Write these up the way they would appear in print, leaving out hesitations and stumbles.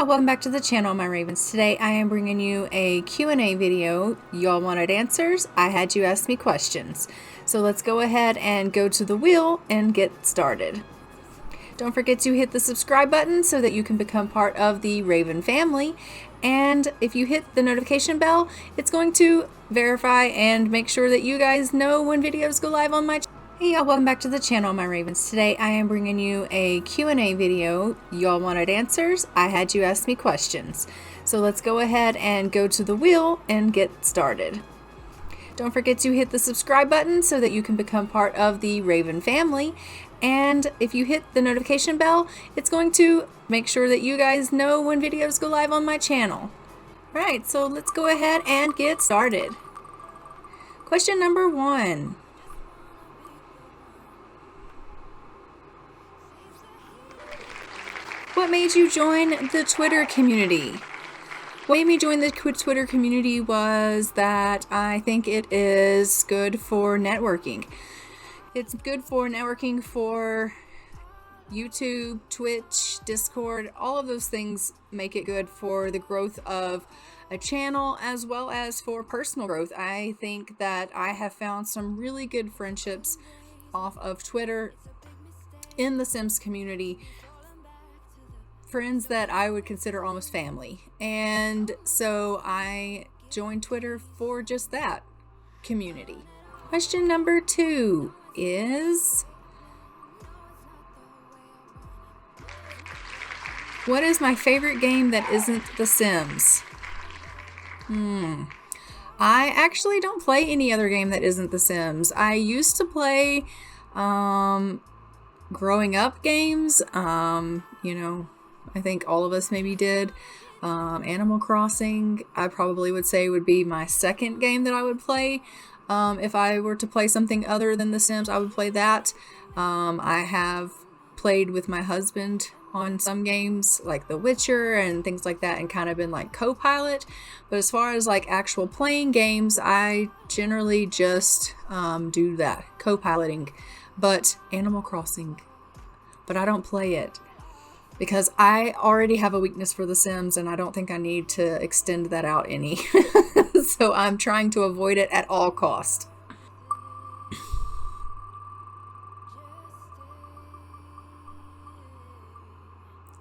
Welcome back to the channel, my Ravens. Today I am bringing you a Q&A video. Y'all wanted answers. I had you ask me questions. So let's go ahead and go to the wheel and get started. Don't forget to hit the subscribe button so that you can become part of the Raven family. And if you hit the notification bell, it's going to verify and make sure that you guys know when videos go live on my channel. Hey y'all, welcome back to the channel, my Ravens. Today I am bringing you a Q&A video. Y'all wanted answers. I had you ask me questions. So let's go ahead and go to the wheel and get started. Don't forget to hit the subscribe button so that you can become part of the Raven family. And if you hit the notification bell, it's going to make sure that you guys know when videos go live on my channel. Alright, so let's go ahead and get started. Question number 1. What made you join the Twitter community? What made me join the Twitter community was that I think it is good for networking. It's good for networking for YouTube, Twitch, Discord. All of those things make it good for the growth of a channel as well as for personal growth. I think that I have found some really good friendships off of Twitter in the Sims community. Friends that I would consider almost family. And so I joined Twitter for just that community. Question number 2 is, what is my favorite game that isn't The Sims? I actually don't play any other game that isn't The Sims. I used to play growing up games, I think all of us maybe did. Animal Crossing, I probably would say would be my second game that I would play. If I were to play something other than The Sims, I would play that. I have played with my husband on some games like The Witcher and things like that and kind of been like co-pilot. But as far as like actual playing games, I generally just do that, co-piloting. But Animal Crossing, but I don't play it because I already have a weakness for The Sims and I don't think I need to extend that out any. So I'm trying to avoid it at all cost.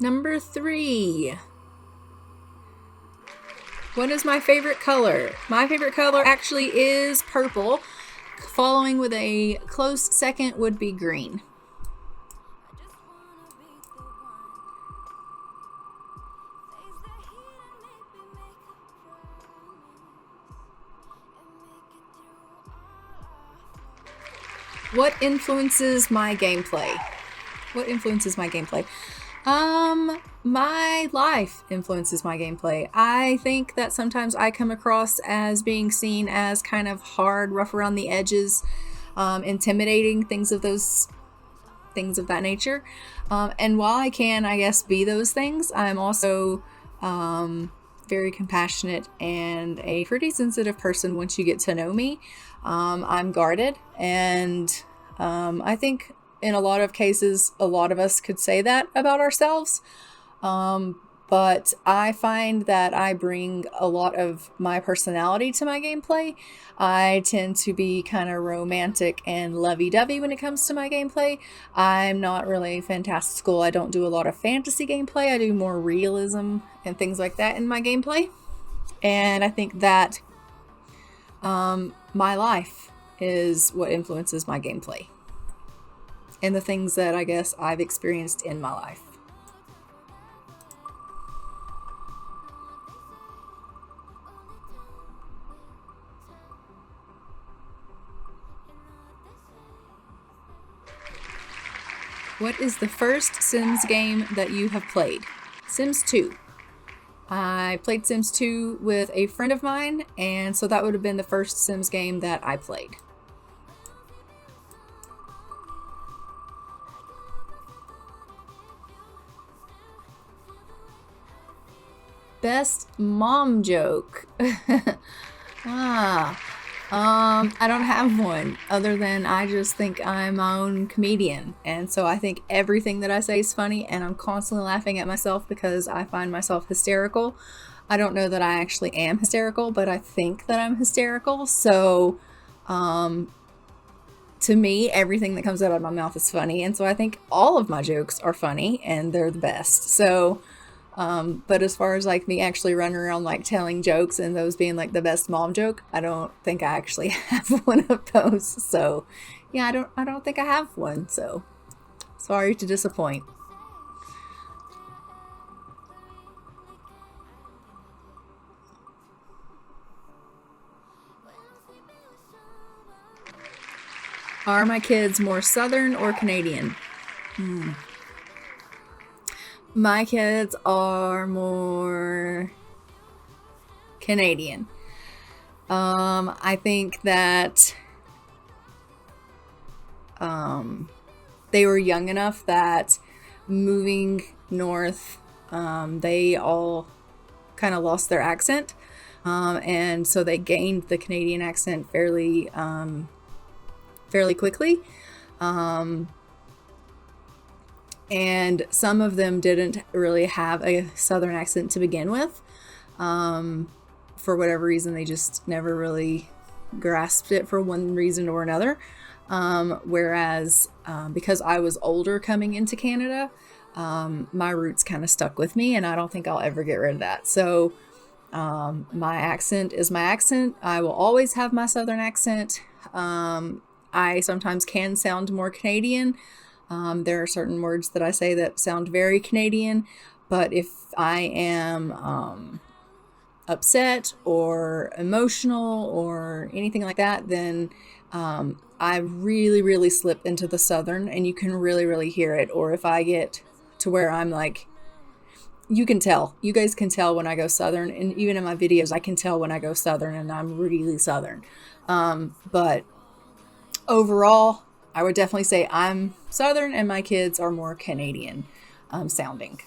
Number 3. What is my favorite color? My favorite color actually is purple. Following with a close second would be green. What influences my gameplay? What influences my gameplay? My life influences my gameplay. I think that sometimes I come across as being seen as kind of hard, rough around the edges, intimidating, things of that nature. And while I can, I guess, be those things, I'm also very compassionate and a pretty sensitive person once you get to know me. I'm guarded, and I think in a lot of cases, a lot of us could say that about ourselves. But I find that I bring a lot of my personality to my gameplay. I tend to be kind of romantic and lovey-dovey when it comes to my gameplay. I'm not really fantastical. I don't do a lot of fantasy gameplay. I do more realism and things like that in my gameplay. And I think that my life is what influences my gameplay and the things that I guess I've experienced in my life. What is the first Sims game that you have played? Sims 2. I played Sims 2 with a friend of mine, and so that would have been the first Sims game that I played. Best mom joke. I don't have one other than I just think I'm my own comedian. And so I think everything that I say is funny, and I'm constantly laughing at myself because I find myself hysterical. I don't know that I actually am hysterical, but I think that I'm hysterical. So, to me, everything that comes out of my mouth is funny. And so I think all of my jokes are funny and they're the best. So, but as far as like me actually running around like telling jokes and those being like the best mom joke, I don't think I actually have one of those. So yeah, I don't think I have one. So sorry to disappoint. Are my kids more Southern or Canadian? My kids are more Canadian. I think that they were young enough that moving north, they all kind of lost their accent. And so they gained the Canadian accent fairly quickly. And some of them didn't really have a Southern accent to begin with. For whatever reason, they just never really grasped it for one reason or another. Whereas because I was older coming into Canada, my roots kind of stuck with me, and I don't think I'll ever get rid of that. So my accent is my accent. I will always have my Southern accent. I sometimes can sound more Canadian. There are certain words that I say that sound very Canadian, but if I am upset or emotional or anything like that, then I really slip into the Southern, and you can really hear it. Or if I get to where I'm like, you guys can tell when I go Southern, and even in my videos, I can tell when I go Southern and I'm really Southern. But overall, I would definitely say I'm Southern and my kids are more Canadian sounding.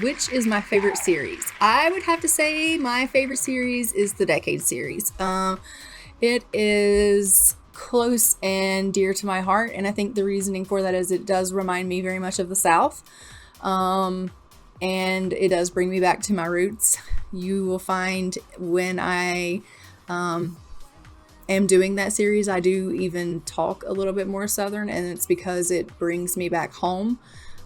Which is my favorite series? I would have to say my favorite series is the Decade series. It is close and dear to my heart, and I think the reasoning for that is it does remind me very much of the South, and it does bring me back to my roots. You will find when I am doing that series, I do even talk a little bit more Southern, and it's because it brings me back home,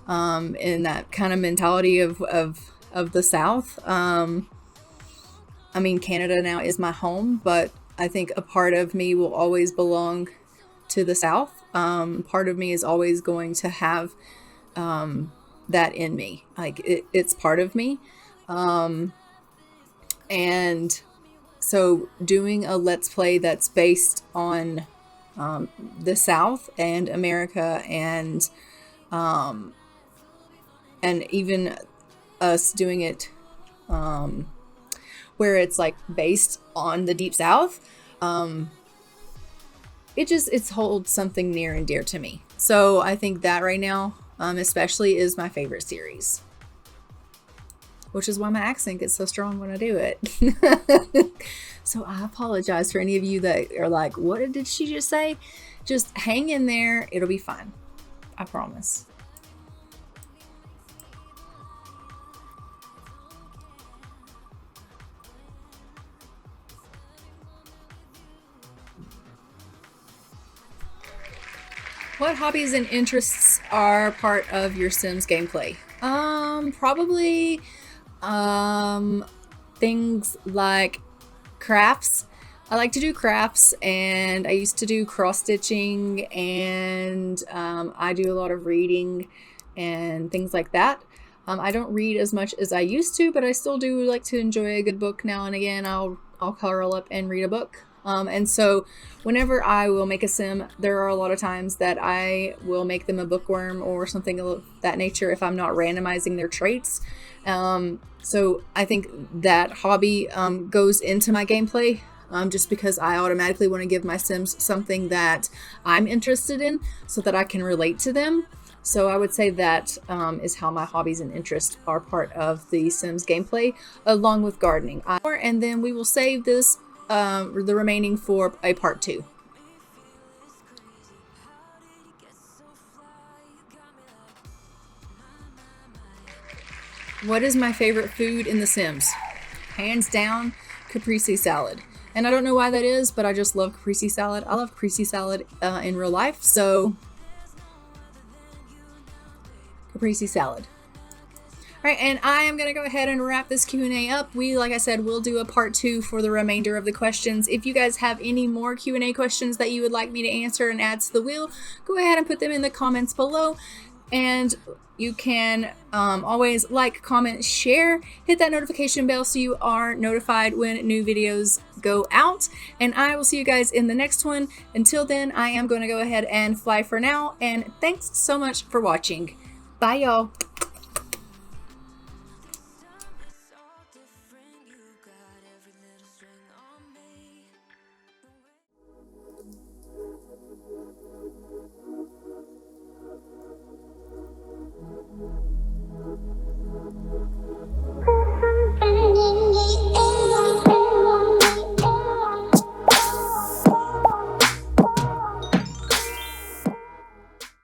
in that kind of mentality of the South. I mean, Canada now is my home, but I think a part of me will always belong to the South. Part of me is always going to have that in me. Like it's part of me. And so doing a Let's Play that's based on the South and America, and even us doing it where it's like based on the Deep South, it holds something near and dear to me. So I think that right now, especially, is my favorite series, which is why my accent gets so strong when I do it. So I apologize for any of you that are like, what did she just say? Just hang in there. It'll be fine. I promise. What hobbies and interests are part of your Sims gameplay? Probably things like crafts. I like to do crafts, and I used to do cross stitching, and I do a lot of reading and things like that. I don't read as much as I used to, but I still do like to enjoy a good book now and again. I'll curl up and read a book. And so whenever I will make a sim, there are a lot of times that I will make them a bookworm or something of that nature if I'm not randomizing their traits. So I think that hobby goes into my gameplay. just because I automatically want to give my Sims something that I'm interested in so that I can relate to them. So I would say that is how my hobbies and interests are part of the Sims gameplay, along with gardening. And then we will save this, the remaining for a part 2. What is my favorite food in The Sims? Hands down, caprese salad. And I don't know why that is, but I just love caprese salad. I love caprese salad in real life, so caprese salad. All right, and I am going to go ahead and wrap this Q&A up. Like I said, we'll do a part 2 for the remainder of the questions. If you guys have any more Q&A questions that you would like me to answer and add to the wheel, go ahead and put them in the comments below. And you can always like, comment, share, hit that notification bell so you are notified when new videos go out. And I will see you guys in the next one. Until then, I am going to go ahead and fly for now. And thanks so much for watching. Bye, y'all.